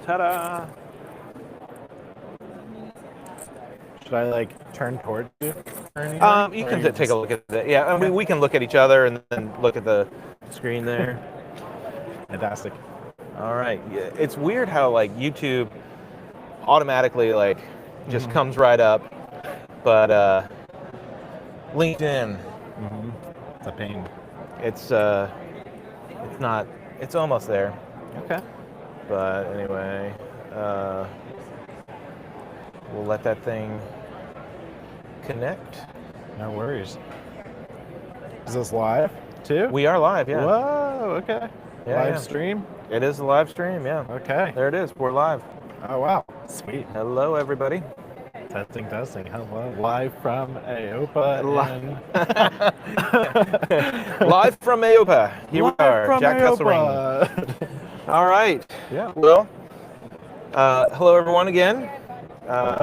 Ta-da! Should I like turn towards you or anything? You Or can you take just... a look at it. Yeah, I mean, we can look at each other and then look at the screen there. Fantastic. All right. Yeah, it's weird how like YouTube automatically like just comes right up, but LinkedIn, It's a pain. it's not. It's almost there. Okay. But anyway, we'll let that thing connect. No worries. Is this live too? We are live, yeah. Whoa, okay. Yeah, Live yeah. stream? It is a live stream, yeah. Okay. There it is. We're live. Oh, wow. Sweet. Hello, everybody. Testing, testing. Hello. Live from AOPA. Live from AOPA. Here Live we are, from Jack Kesselring. AOPA. All right. Yeah. Well, hello, everyone, again.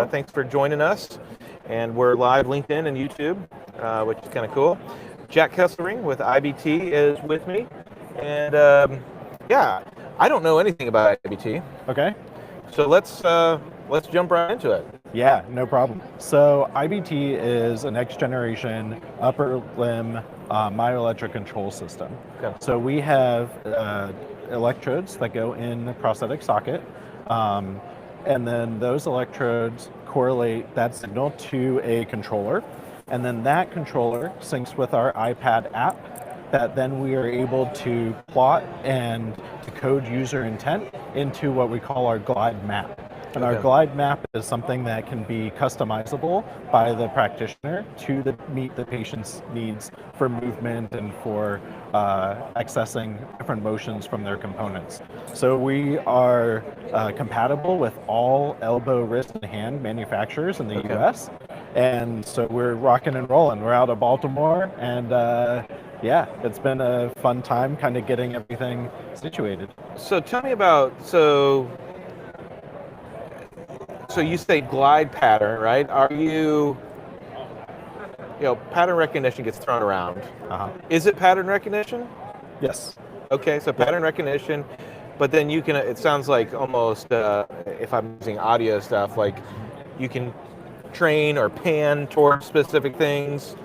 Thanks for joining us. And we're live LinkedIn and YouTube, which is kind of cool. Jack Kesselring with IBT is with me. And yeah, I don't know anything about IBT. Okay. So let's jump right into it. Yeah, no problem. So IBT is a next generation upper limb myoelectric control system. Okay. So we have electrodes that go in the prosthetic socket, and then those electrodes correlate that signal to a controller, and then that controller syncs with our iPad app that then we are able to plot and decode user intent into what we call our glide map. And our glide map is something that can be customizable by the practitioner to meet the patient's needs for movement and for accessing different motions from their components. So we are compatible with all elbow, wrist, and hand manufacturers in the US. And so we're rocking and rolling. We're out of Baltimore, and yeah, it's been a fun time kind of getting everything situated. So tell me about, so you say glide pattern, right? Are you pattern recognition gets thrown around. Is it pattern recognition? Yes. Okay, so pattern recognition, but then you can, it sounds like almost, if I'm using audio stuff, like you can train or pan towards specific things.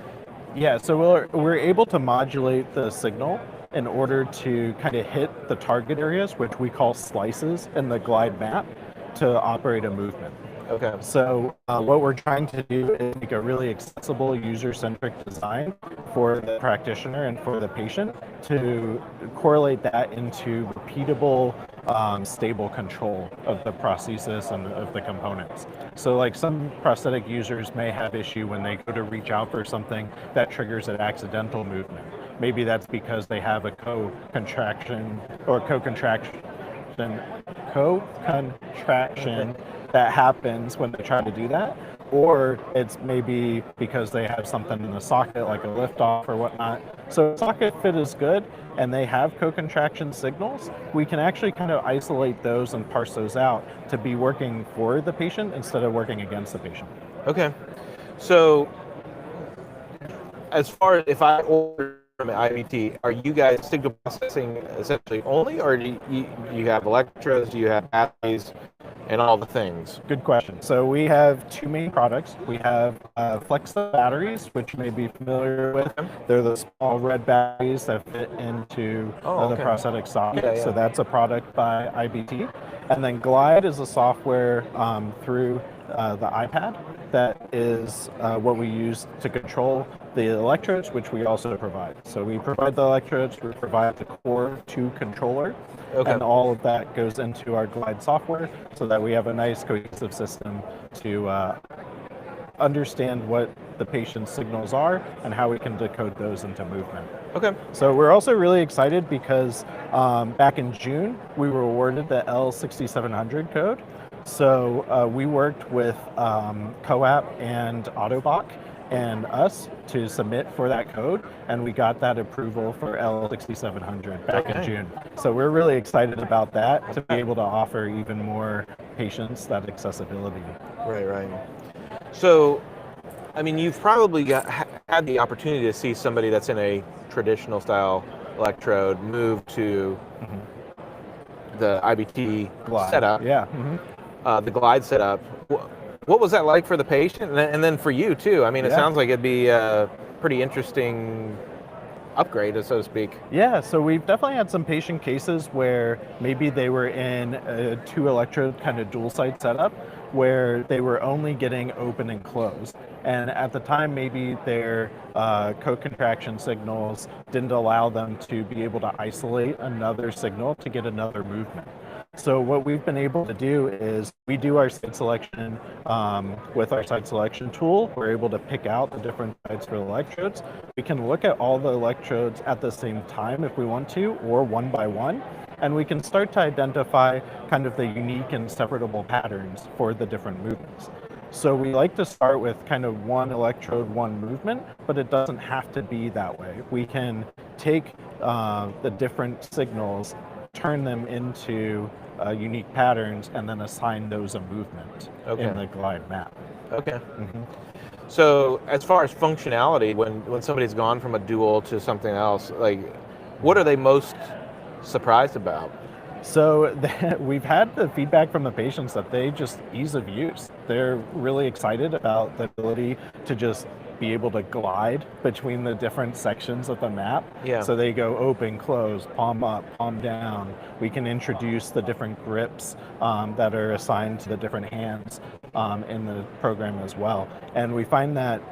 Yeah, so we're able to modulate the signal in order to kind of hit the target areas, which we call slices in the glide map, to operate a movement. Okay. So what we're trying to do is make a really accessible, user-centric design for the practitioner and for the patient to correlate that into repeatable, stable control of the prosthesis and of the components. So like some prosthetic users may have issue when they go to reach out for something that triggers an accidental movement. Maybe that's because they have a co-contraction or co-contraction that happens when they try to do that, or it's maybe because they have something in the socket like a lift off or whatnot. So if socket fit is good and they have co-contraction signals, we can actually kind of isolate those and parse those out to be working for the patient instead of working against the patient. Okay. So as far as if I order from IBT, are you guys signal processing essentially only, or do you have electrodes, do you have batteries, and all the things? Good question. So we have two main products. We have Flexa batteries, which you may be familiar with. They're the small red batteries that fit into the prosthetic socket. Yeah, yeah. So that's a product by IBT. And then Glide is a software through the iPad that is what we use to control the electrodes, which we also provide. So we provide the electrodes, we provide the Core 2 controller, and all of that goes into our Glide software so that we have a nice cohesive system to understand what the patient's signals are and how we can decode those into movement. Okay. So we're also really excited because back in June, we were awarded the L6700 code. So we worked with COAP and Autobach and us to submit for that code, and we got that approval for L6700 back in June. So we're really excited about that, to be able to offer even more patients that accessibility. Right. So, I mean, you've probably had the opportunity to see somebody that's in a traditional style electrode move to the IBT Glide. setup, Yeah. the Glide setup. What was that like for the patient, and then for you too? I mean, it Yeah. sounds like it'd be a pretty interesting upgrade, so to speak. Yeah, so we've definitely had some patient cases where maybe they were in a 2 electrode kind of dual site setup where they were only getting open and closed. And at the time, maybe their co-contraction signals didn't allow them to be able to isolate another signal to get another movement. So what we've been able to do is we do our site selection with our site selection tool. We're able to pick out the different sites for the electrodes. We can look at all the electrodes at the same time if we want to, or one by one, and we can start to identify kind of the unique and separable patterns for the different movements. So we like to start with kind of one electrode, one movement, but it doesn't have to be that way. We can take the different signals, turn them into unique patterns, and then assign those a movement in the Glide map. Okay. So as far as functionality, when somebody's gone from a dual to something else, like what are they most surprised about? So we've had the feedback from the patients that they just ease of use. They're really excited about the ability to just be able to glide between the different sections of the map. Yeah. So they go open, close, palm up, palm down. We can introduce the different grips that are assigned to the different hands in the program as well. And we find that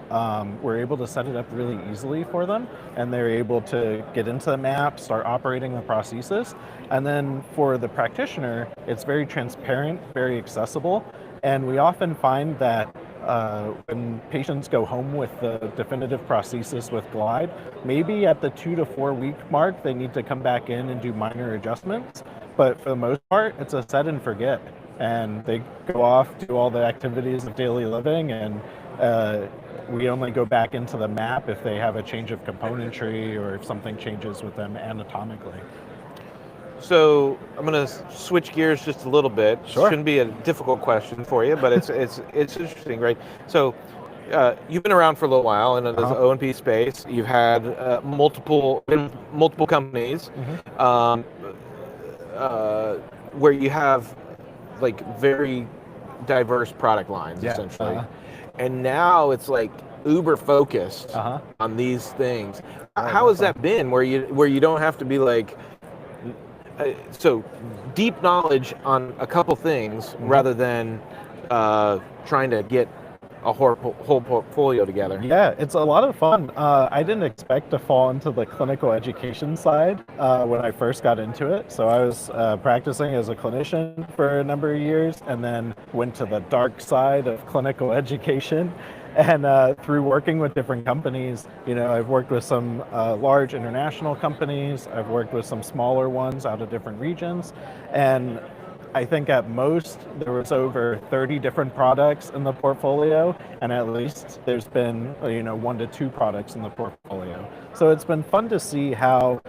we're able to set it up really easily for them, and they're able to get into the map, start operating the prosthesis. And then for the practitioner, it's very transparent, very accessible. And we often find that when patients go home with the definitive prosthesis with Glide, maybe at the 2 to 4 week mark, they need to come back in and do minor adjustments. But for the most part, it's a set and forget. And they go off, do all the activities of daily living, and we only go back into the map if they have a change of componentry or if something changes with them anatomically. So I'm going to switch gears just a little bit. Sure. Shouldn't be a difficult question for you, but it's interesting, right? So you've been around for a little while in the O&P space. You've had multiple companies where you have like very diverse product lines, essentially. And now it's like uber focused on these things. How has that been where you don't have to be like, so deep knowledge on a couple things rather than trying to get a whole portfolio together? Yeah, it's a lot of fun. I didn't expect to fall into the clinical education side when I first got into it. So I was practicing as a clinician for a number of years and then went to the dark side of clinical education. And through working with different companies, I've worked with some large international companies. I've worked with some smaller ones out of different regions. And I think at most there was over 30 different products in the portfolio, and at least there's been 1 to 2 products in the portfolio. So it's been fun to see how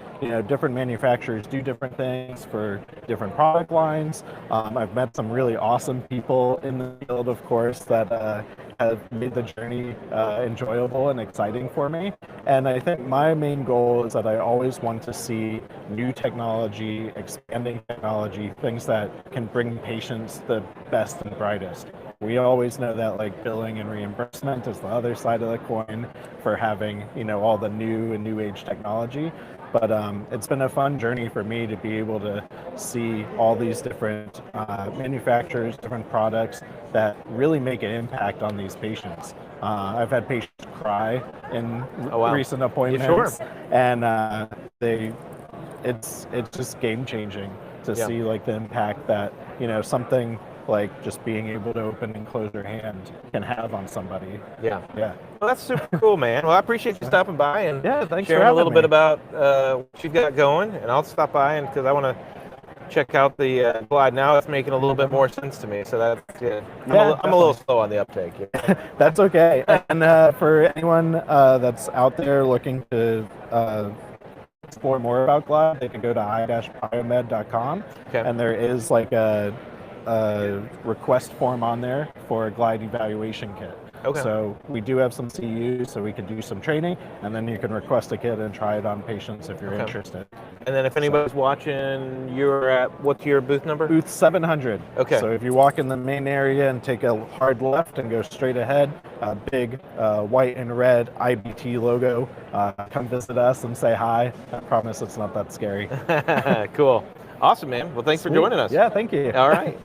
different manufacturers do different things for different product lines. I've met some really awesome people in the field, of course, that have made the journey enjoyable and exciting for me. And I think my main goal is that I always want to see new technology, expanding technology, things that can bring patients the best and brightest. We always know that like billing and reimbursement is the other side of the coin for having all the new and new age technology. But it's been a fun journey for me to be able to see all these different manufacturers, different products that really make an impact on these patients. I've had patients cry in recent appointments, and it's just game changing to see like the impact that something like just being able to open and close your hand can have on somebody. Yeah. Yeah. Well, that's super cool, man. Well, I appreciate you stopping by and thanks sharing for a little having bit me. about what you've got going. And I'll stop by because I want to check out the Glide. Now it's making a little bit more sense to me. So that's good. I'm a little slow on the uptake. That's okay. And for anyone that's out there looking to explore more about Glide, they can go to i-biomed.com, and there is like a request form on there for a Glide evaluation kit. Okay. So we do have some CEUs, so we can do some training, and then you can request a kit and try it on patients if you're Okay. interested. And then if anybody's watching, you're at, what's your booth number? Booth 700. Okay. So if you walk in the main area and take a hard left and go straight ahead, a big white and red IBT logo. Come visit us and say hi. I promise it's not that scary. Cool. Awesome, man. Well, thanks for Sweet. joining us. Yeah, thank you. All right.